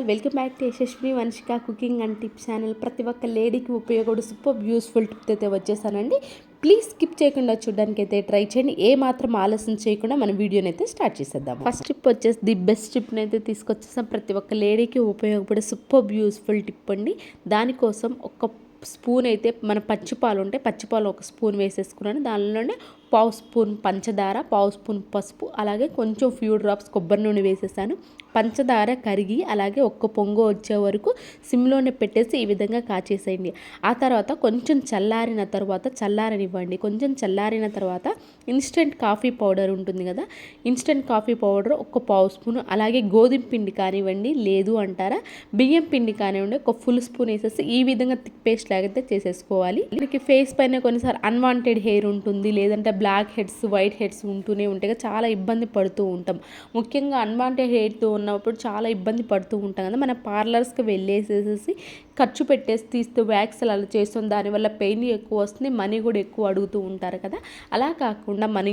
All, welcome back to Yashasvi Vamshika cooking and tips channel. ప్రతి ఒక్క లేడీకి ఉపయోగపడే సూపర్ యూస్ఫుల్ టిప్ అయితే వచ్చేసానండి. ప్లీజ్ స్కిప్ చేయకుండా చూడడానికి అయితే ట్రై చేయండి. ఏ మాత్రం ఆలస్యం చేయకుండా మన వీడియోని అయితే స్టార్ట్ చేసేద్దాం. ఫస్ట్ టిప్ వచ్చేసి ది బెస్ట్ టిప్ని అయితే తీసుకొచ్చేసాం. ప్రతి ఒక్క లేడీకి ఉపయోగపడే సూపర్ యూస్ఫుల్ టిప్ అండి. దానికోసం ఒక స్పూన్ అయితే మన పచ్చిపాలు ఉంటే పచ్చిపాలు ఒక స్పూన్ వేసేసుకున్నాను. దానిలోనే పావు స్పూన్ పంచదార, పావు స్పూన్ పసుపు, అలాగే కొంచెం ఫ్యూ డ్రాప్స్ కొబ్బరి నూనె వేసేసాను. పంచదార కరిగి అలాగే ఒక్క పొంగు వచ్చే వరకు సిమ్లోనే పెట్టేసి ఈ విధంగా కాచేసేయండి. ఆ తర్వాత కొంచెం చల్లారనివ్వండి. కొంచెం చల్లారిన తర్వాత ఇన్స్టెంట్ కాఫీ పౌడర్ ఉంటుంది కదా, ఇన్స్టెంట్ కాఫీ పౌడర్ ఒక పావు స్పూన్, అలాగే గోధుమ పిండి కానివ్వండి, లేదు అంటారా బియ్యం పిండి కానివ్వండి, ఒక ఫుల్ స్పూన్ వేసేసి ఈ విధంగా థిక్ పేస్ట్ లాగైతే చేసేసుకోవాలి. మనకి ఫేస్ పైన కొన్నిసార్లు అన్వాంటెడ్ హెయిర్ ఉంటుంది, లేదంటే బ్లాక్ హెడ్స్, వైట్ హెడ్స్ ఉంటూనే ఉంటాయి, చాలా ఇబ్బంది పడుతూ ఉంటాం. ముఖ్యంగా అన్వాంటెడ్ హెయిర్తో ఉన్నప్పుడు చాలా ఇబ్బంది పడుతూ ఉంటాం కదా. మన పార్లర్స్కి వెళ్ళేసేసి ఖర్చు పెట్టేసి తీస్తూ వ్యాక్స్ అలా చేస్తాం, దానివల్ల పెయిన్ ఎక్కువ వస్తుంది, మనీ కూడా ఎక్కువ అడుగుతూ ఉంటారు కదా. అలా కాకుండా మన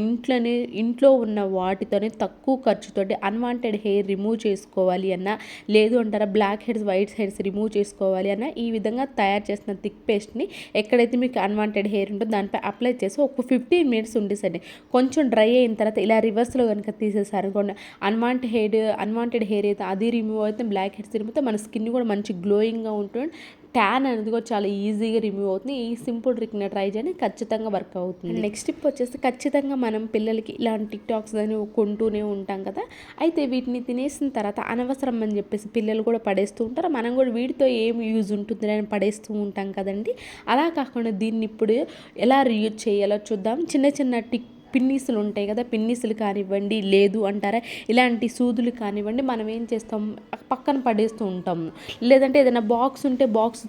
ఇంట్లో ఉన్న వాటితోనే తక్కువ ఖర్చుతోటి అన్వాంటెడ్ హెయిర్ రిమూవ్ చేసుకోవాలి అన్నా, లేదు అంటారా blackheads, whiteheads remove చేసుకోవాలి అన్నా, ఈ విధంగా తయారు చేసిన థిక్ పేస్ట్ని ఎక్కడైతే మీకు అన్వాంటెడ్ హెయిర్ ఉంటుందో దానిపై అప్లై చేసి ఒక 15 మినిట్స్ ఉండేసండి. కొంచెం డ్రై అయిన తర్వాత ఇలా రివర్స్లో కనుక తీసేసారు అనుకోండి, అన్వాంటెడ్ హెయిర్ అయితే అది రిమూవ్ అవుతుంది, బ్లాక్ హెడ్స్ రిమూవ్ అవుతుంది, మన స్కిన్ కూడా మంచి గ్లోయింగ్గా ఉంటుంది, ట్యాన్ అనేది కూడా చాలా ఈజీగా రిమూవ్ అవుతుంది. ఈ సింపుల్ ట్రిక్ని ట్రై చేయండి, ఖచ్చితంగా వర్క్ అవుతుంది. నెక్స్ట్ టిప్ వచ్చేసి ఖచ్చితంగా మనం పిల్లలకి ఇలాంటి టిక్ టాక్స్ అని కొంటూనే ఉంటాం కదా. అయితే వీటిని తినేసిన తర్వాత అనవసరం అని చెప్పేసి పిల్లలు కూడా పడేస్తూ ఉంటారు, మనం కూడా వీటితో ఏం యూజ్ ఉంటుంది అని పడేస్తూ ఉంటాం కదండి. అలా కాకుండా దీన్ని ఇప్పుడు ఎలా రీయూజ్ చేయాలో చూద్దాం. చిన్న చిన్న పిన్నీసులు ఉంటాయి కదా, పిన్నీసులు కానివ్వండి, లేదు అంటారా ఇలాంటి సూదులు కానివ్వండి, మనం ఏం చేస్తాం పక్కన పడేస్తూ ఉంటాం, లేదంటే ఏదైనా బాక్స్ ఉంటే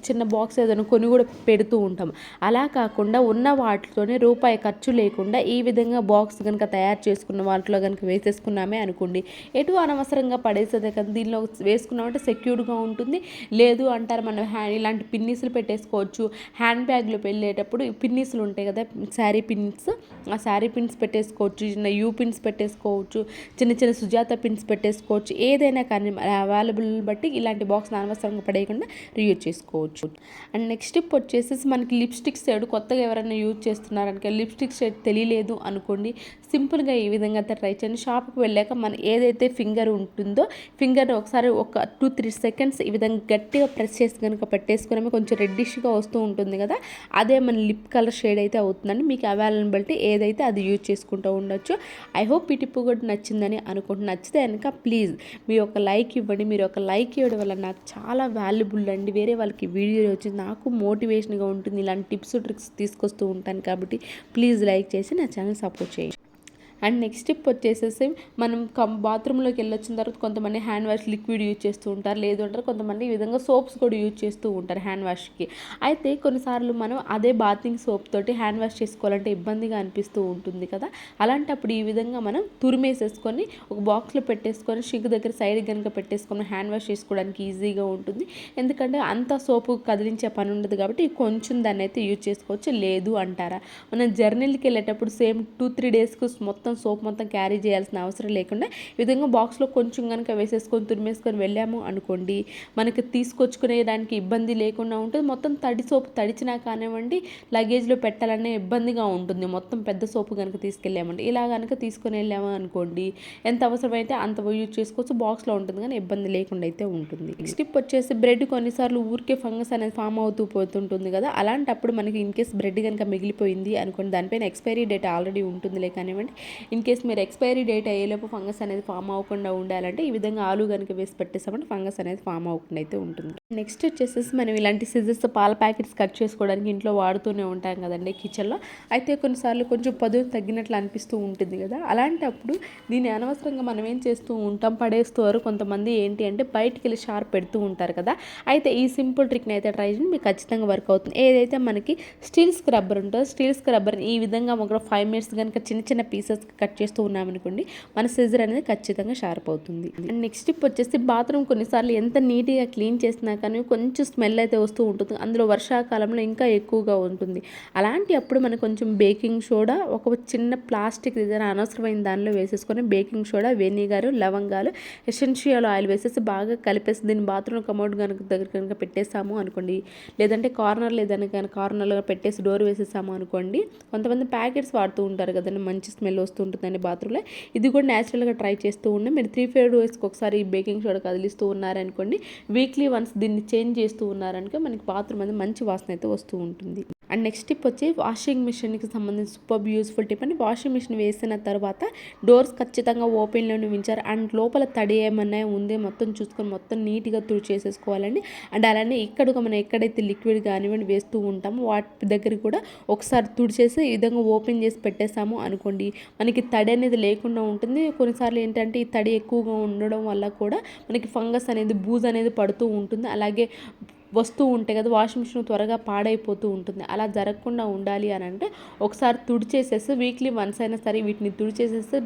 చిన్న బాక్స్ ఏదైనా కొని కూడా పెడుతూ ఉంటాం. అలా కాకుండా ఉన్న వాటితోనే రూపాయి ఖర్చు లేకుండా ఈ విధంగా బాక్స్ కనుక తయారు చేసుకున్న వాటిలో కనుక వేసేసుకున్నామే అనుకోండి, ఎటు అనవసరంగా పడేసేదే కదా, దీనిలో వేసుకున్నామంటే సెక్యూర్డ్గా ఉంటుంది. లేదు అంటారు మనం ఇలాంటి పిన్నీసులు పెట్టేసుకోవచ్చు. హ్యాండ్ బ్యాగ్లో వెళ్ళేటప్పుడు పిన్నీసులు ఉంటాయి కదా, శారీ పిన్స్, ఆ శారీ పిన్స్ పెట్టేసుకోవచ్చు, చిన్న యూ పిన్స్ పెట్టేసుకోవచ్చు, చిన్న చిన్న సుజాత పిన్స్ పెట్టేసుకోవచ్చు, ఏదైనా కానీ అవైలబుల్ బట్టి ఇలాంటి బాక్స్ అనవసరంగా పడేయకుండా రీయూజ్ చేసుకోవచ్చు. అండ్ నెక్స్ట్ టిప్ వచ్చేసి మనకి లిప్స్టిక్ షేడ్ కొత్తగా ఎవరైనా యూజ్ చేస్తున్నారనుకో, లిప్స్టిక్ షేడ్ తెలియలేదు అనుకోండి, సింపుల్గా ఈ విధంగా అయితే ట్రై చేయండి. షాప్కి వెళ్ళాక మన ఏదైతే ఫింగర్ ఉంటుందో ఫింగర్ని ఒకసారి ఒక 2-3 సెకండ్స్ ఈ విధంగా గట్టిగా ప్రెస్ చేసి కనుక పెట్టేసుకుని కొంచెం రెడ్డిష్గా వస్తూ ఉంటుంది కదా, అదే మన లిప్ కలర్ షేడ్ అయితే అవుతుందండి. మీకు అవైలబిలిటీ ఏదైతే అది యూజ్ చేసుకుంటూ ఉండొచ్చు. ఐ హోప్ ఈ టిప్ కూడా నచ్చిందని అనుకుంటున్నాను. నచ్చితే కనుక ప్లీజ్ మీరు ఒక లైక్ ఇవ్వండి. మీరు ఒక లైక్ ఇవ్వడం వల్ల నాకు చాలా వాల్యుబుల్ అండి. వేరే వాళ్ళకి వీడియో వచ్చి నాకు మోటివేషన్గా ఉంటుంది. ఇలాంటి టిప్స్ ట్రిక్స్ తీసుకొస్తూ ఉంటాను కాబట్టి ప్లీజ్ లైక్ చేసి నా ఛానల్ సపోర్ట్ చేయండి. అండ్ నెక్స్ట్ టిప్ వచ్చేసేసి మనం బాత్రూంలోకి వెళ్ళొచ్చిన తర్వాత కొంతమంది హ్యాండ్ వాష్ లిక్విడ్ యూజ్ చేస్తూ ఉంటారు, లేదు అంటారు కొంతమంది ఈ విధంగా సోప్స్ కూడా యూజ్ చేస్తూ ఉంటారు హ్యాండ్ వాష్కి. అయితే కొన్నిసార్లు మనం అదే బాతింగ్ సోప్ తోటి హ్యాండ్ వాష్ చేసుకోవాలంటే ఇబ్బందిగా అనిపిస్తూ ఉంటుంది కదా. అలాంటప్పుడు ఈ విధంగా మనం తురిమేసేసుకొని ఒక బాక్స్లో పెట్టేసుకొని షింక్ దగ్గర సైడ్ కనుక పెట్టేసుకొని హ్యాండ్ వాష్ చేసుకోవడానికి ఈజీగా ఉంటుంది. ఎందుకంటే అంత సోపు కదిలించే పని ఉండదు కాబట్టి కొంచెం దాన్ని అయితే యూజ్ చేసుకోవచ్చు. లేదు అంటారా మనం జర్నీలకి వెళ్ళేటప్పుడు సేమ్ 2-3 డేస్కి మొత్తం సోప్ మొత్తం క్యారీ చేయాల్సిన అవసరం లేకుండా ఈ విధంగా బాక్స్లో కొంచెం కనుక వేసేసుకొని తురిమేసుకొని వెళ్ళాము అనుకోండి, మనకి తీసుకొచ్చుకునే దానికి ఇబ్బంది లేకుండా ఉంటుంది. మొత్తం తడి సోపు తడిచినా కానివ్వండి, లగేజ్లో పెట్టాలనే ఇబ్బందిగా ఉంటుంది మొత్తం పెద్ద సోపు కనుక తీసుకెళ్ళామండి. ఇలా కనుక తీసుకొని వెళ్ళాము అనుకోండి, ఎంత అవసరమైతే అంత యూజ్ చేసుకోవచ్చు, బాక్స్లో ఉంటుంది కానీ ఇబ్బంది లేకుండా అయితే ఉంటుంది. నెక్స్ట్ టిప్ వచ్చేసి బ్రెడ్ కొన్నిసార్లు ఊరికే ఫంగస్ అనేది ఫామ్ అవుతూ పోతుంటుంది కదా, అలాంటప్పుడు మనకి ఇన్ కేస్ బ్రెడ్ కనుక మిగిలిపోయింది అనుకోండి, దానిపైన ఎక్స్పైరీ డేట్ ఆల్రెడీ ఉంటుందిలే కానివ్వండి, ఇన్ కేస్ మీరు ఎక్స్పైరీ డేట్ అయ్యేలోపు ఫంగస్ అనేది ఫామ్ అవ్వకుండా ఉండాలంటే ఈ విధంగా ఆలు కనుక వేసి పెట్టేసామంటే ఫంగస్ అనేది ఫామ్ అవ్వకుండా అయితే ఉంటుంది. నెక్స్ట్ వచ్చేసేసి మనం ఇలాంటి సిజర్స్ పాల ప్యాకెట్స్ కట్ చేసుకోవడానికి ఇంట్లో వాడుతూనే ఉంటాం కదండి కిచెన్లో. అయితే కొన్నిసార్లు కొంచెం పదును తగ్గినట్లు అనిపిస్తూ ఉంటుంది కదా, అలాంటప్పుడు దీన్ని అనవసరంగా మనం ఏం చేస్తూ ఉంటాం పడేస్తారు. కొంతమంది ఏంటి అంటే బయటికి వెళ్ళి షార్ప్ పెడుతూ ఉంటారు కదా. అయితే ఈ సింపుల్ ట్రిక్ని అయితే ట్రై చేయండి, మీకు ఖచ్చితంగా వర్క్ అవుతుంది. ఏదైతే మనకి స్టీల్ స్క్రబ్బర్ ఉంటుందో స్టీల్ స్క్రబ్బర్ని ఈ విధంగా ఒక 5 మినిట్స్ కనుక చిన్న చిన్న పీసెస్ పీసెస్కి కట్ చేస్తూ ఉన్నామనుకోండి మన సిజర్ అనేది ఖచ్చితంగా షార్ప్ అవుతుంది. అండ్ నెక్స్ట్ టిప్ వచ్చేసి బాత్రూమ్ కొన్నిసార్లు ఎంత నీట్గా క్లీన్ చేసినా కానీ కొంచెం స్మెల్ అయితే వస్తూ ఉంటుంది. అందులో వర్షాకాలంలో ఇంకా ఎక్కువగా ఉంటుంది. అలాంటి అప్పుడు మనకు కొంచెం బేకింగ్ సోడా, ఒక చిన్న ప్లాస్టిక్ ఏదైనా అనవసరమైన దానిలో వేసేసుకొని బేకింగ్ సోడా, వెనిగర్, లవంగాలు, ఎసెన్షియల్ ఆయిల్ వేసేసి బాగా కలిపేసి దీన్ని బాత్రూమ్ కమోడ్ దగ్గర కనుక పెట్టేసాము అనుకోండి, లేదంటే కార్నర్లో ఏదైనా కానీ కార్నర్లో పెట్టేసి డోర్ వేసేసాము అనుకోండి. కొంతమంది ప్యాకెట్స్ వాడుతూ ఉంటారు కదండి, మంచి స్మెల్ వస్తూ ఉంటుందండి బాత్రూంలో. ఇది కూడా న్యాచురల్గా ట్రై చేస్తూ ఉండి మీరు 3-5 డేస్కి ఒకసారి ఈ బేకింగ్ సోడా కదిలిస్తూ ఉన్నారనుకోండి, వీక్లీ వన్స్ దీన్ని చేంజ్ చేస్తూ ఉన్నారనుకో మనకి బాత్రూమ్ అనేది మంచి వాసన అయితే వస్తూ ఉంటుంది. అండ్ నెక్స్ట్ టిప్ వచ్చి వాషింగ్ మిషన్కి సంబంధించి సూపర్ యూస్ఫుల్ టిప్ అండి. వాషింగ్ మిషన్ వేసిన తర్వాత డోర్స్ ఖచ్చితంగా ఓపెన్లోనే ఉంచారు. అండ్ లోపల తడి ఏమన్నా ఉంది మొత్తం చూసుకొని మొత్తం నీట్గా తుడిచేసేసుకోవాలండి. అండ్ అలానే ఇక్కడ మనం ఎక్కడైతే లిక్విడ్ కానివ్వండి వేస్తూ ఉంటామో వాటి దగ్గర కూడా ఒకసారి తుడిచేసి ఈ విధంగా ఓపెన్ చేసి పెట్టేసాము అనుకోండి, మనకి తడి అనేది లేకుండా ఉంటుంది. కొన్నిసార్లు ఏంటంటే ఈ తడి ఎక్కువగా ఉండడం వల్ల కూడా మనకి ఫంగస్ అనేది, బూజు అనేది పడుతూ ఉంటుంది. అలాగే వస్తూ ఉంటాయి కదా, వాషింగ్ మిషన్ త్వరగా పాడైపోతూ ఉంటుంది. అలా జరగకుండా ఉండాలి అని అంటే ఒకసారి తుడిచేసేసి వీక్లీ వన్స్ అయినా సరే వీటిని తుడిచేసేసి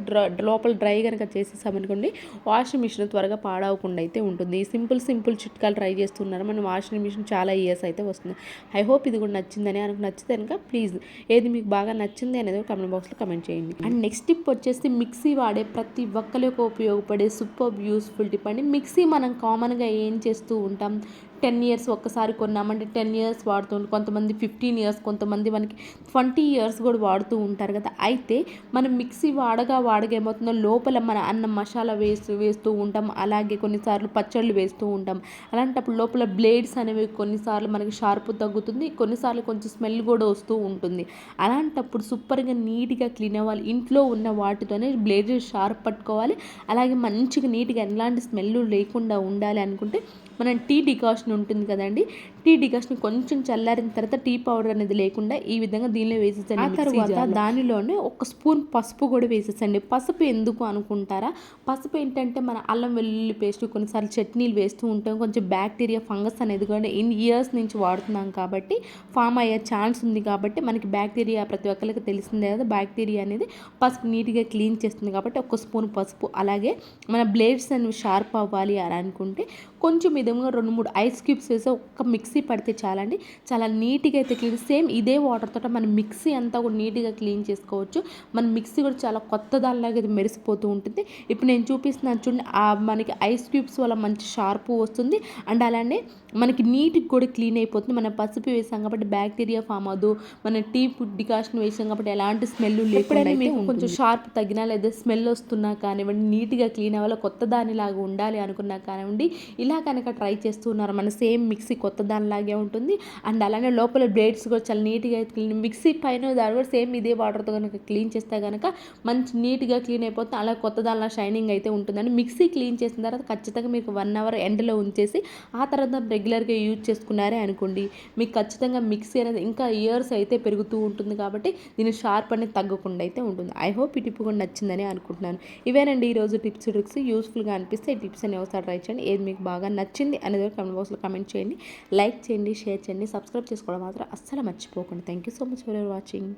లోపల డ్రై కనుక చేసేసామనుకోండి వాషింగ్ మిషన్ త్వరగా పాడవకుండా అయితే ఉంటుంది. సింపుల్ చిట్కాలు ట్రై చేస్తున్నారు మన వాషింగ్ మిషన్ చాలా ఇయర్స్ అయితే వస్తుంది. ఐ హోప్ ఇది కూడా నచ్చిందని. నచ్చితే కనుక ప్లీజ్ ఏది మీకు బాగా నచ్చింది అనేది కామెంట్ బాక్స్లో కమెంట్ చేయండి. అండ్ నెక్స్ట్ టిప్ వచ్చేసి మిక్సీ వాడే ప్రతి ఒక్కరికి ఉపయోగపడే సూపర్ యూస్ఫుల్ టిప్ అండి. మిక్సీ మనం కామన్గా ఏం చేస్తూ ఉంటాం, 10 ఇయర్స్ ఒక్కసారి కొన్నామంటే 10 ఇయర్స్ వాడుతూ ఉంటాం. కొంతమంది 15 ఇయర్స్, కొంతమంది మనకి 20 ఇయర్స్ కూడా వాడుతూ ఉంటారు కదా. అయితే మనం మిక్సీ వాడగా ఏమవుతుందో లోపల మన అన్నం మసాలా వేస్తూ ఉంటాం. అలాగే కొన్నిసార్లు పచ్చళ్ళు వేస్తూ ఉంటాం. అలాంటప్పుడు లోపల బ్లేడ్స్ అనేవి కొన్నిసార్లు మనకి షార్ప్ తగ్గుతుంది, కొన్నిసార్లు కొంచెం స్మెల్ కూడా వస్తూ ఉంటుంది. అలాంటప్పుడు సూపర్గా నీట్గా క్లీన్ అవ్వాలి. ఇంట్లో ఉన్న వాటితోనే బ్లేడ్ షార్ప్ పట్టుకోవాలి. అలాగే మంచిగా నీట్గా ఎలాంటి స్మెల్ లేకుండా ఉండాలి అనుకుంటే మనం టీ డికాషన్ ఉంటుంది కదండి, టీ డికాషన్ కొంచెం చల్లారిన తర్వాత టీ పౌడర్ అనేది లేకుండా ఈ విధంగా దీనిలో వేసేసండి. ఆ తర్వాత దానిలోనే ఒక స్పూన్ పసుపు కూడా వేసేసండి. పసుపు ఎందుకు అనుకుంటారా, పసుపు ఏంటంటే మన అల్లం వెల్లుల్లి పేస్ట్, కొన్నిసార్లు చట్నీలు వేస్తూ ఉంటాం, కొంచెం బ్యాక్టీరియా ఫంగస్ అనేది కూడా ఇన్ ఇయర్స్ నుంచి వాడుతున్నాం కాబట్టి ఫామ్ అయ్యే ఛాన్స్ ఉంది. కాబట్టి మనకి బ్యాక్టీరియా ప్రతి ఒక్కరికి తెలిసిందే కదా, బ్యాక్టీరియా అనేది పసుపు నీట్గా క్లీన్ చేస్తుంది. కాబట్టి ఒక స్పూన్ పసుపు, అలాగే మన బ్లేడ్స్ అనేవి షార్ప్ అవ్వాలి అని అనుకుంటే కొంచెం విధంగా 2-3 ఐస్ క్యూబ్స్ వేసి ఒక్క మిక్సీ పడితే చాలండి, చాలా నీట్గా అయితే క్లీన్. సేమ్ ఇదే వాటర్తో మన మిక్సీ అంతా కూడా నీట్గా క్లీన్ చేసుకోవచ్చు. మన మిక్సీ కూడా చాలా కొత్త దానిలాగా అయితే మెరిసిపోతూ ఉంటుంది. ఇప్పుడు నేను చూపిస్తున్నాను చూడండి, మనకి ఐస్ క్యూబ్స్ వల్ల మంచి షార్ప్ వస్తుంది. అండ్ అలానే మనకి నీట్గా కూడా క్లీన్ అయిపోతుంది. మనం పసుపు వేసాం కాబట్టి బ్యాక్టీరియా ఫామ్ అవ్వదు. మన టీ డికాషన్ వేసాం కాబట్టి ఎలాంటి స్మెల్ లేకుండా మీకు కొంచెం షార్ప్ తగ్గినా లేదా స్మెల్ వస్తున్నా కానివ్వండి, నీట్గా క్లీన్ అవ్వాలి, కొత్త దానిలాగా ఉండాలి అనుకున్నా కానివ్వండి, ఇలా కనుక ట్రై చేస్తున్నారు మన సేమ్ మిక్సీ కొత్త దానిలాగే ఉంటుంది. అండ్ అలానే లోపల బ్లేడ్స్ కూడా చాలా నీట్గా క్లీన్, మిక్సీ పైన దాని కూడా సేమ్ ఇదే వాటర్తో కనుక క్లీన్ చేస్తే కనుక మంచి నీట్గా క్లీన్ అయిపోతుంది. అలా కొత్త దానిలా షైనింగ్ అయితే ఉంటుందండి. మిక్సీ క్లీన్ చేసిన తర్వాత ఖచ్చితంగా మీకు 1 అవర్ ఎండలో ఉంచేసి ఆ తర్వాత రెగ్యులర్గా యూజ్ చేసుకున్నారే అనుకోండి, మీకు ఖచ్చితంగా మిక్సీ అనేది ఇంకా ఇయర్స్ అయితే పెరుగుతూ ఉంటుంది. కాబట్టి దీని షార్ప్ అనేది తగ్గకుండా అయితే ఉంటుంది. ఐ హోప్ ఈ టిప్ కూడా నచ్చిందని అనుకుంటున్నాను. ఇవేనండి ఈరోజు టిప్స్ ట్రిక్స్. యూస్ఫుల్గా అనిపిస్తే ఈ టిప్స్ అనేవి ఒకసారి ట్రై చేయండి. ఏది మీకు బాగా నచ్చింది అనేది కామెంట్ బాక్స్లో కామెంట్ చేయండి. లైక్ చేయండి, షేర్ చేయండి, సబ్స్క్రైబ్ చేసుకోవడం మాత్రం అస్సలు మర్చిపోకండి. Thank you so much for watching.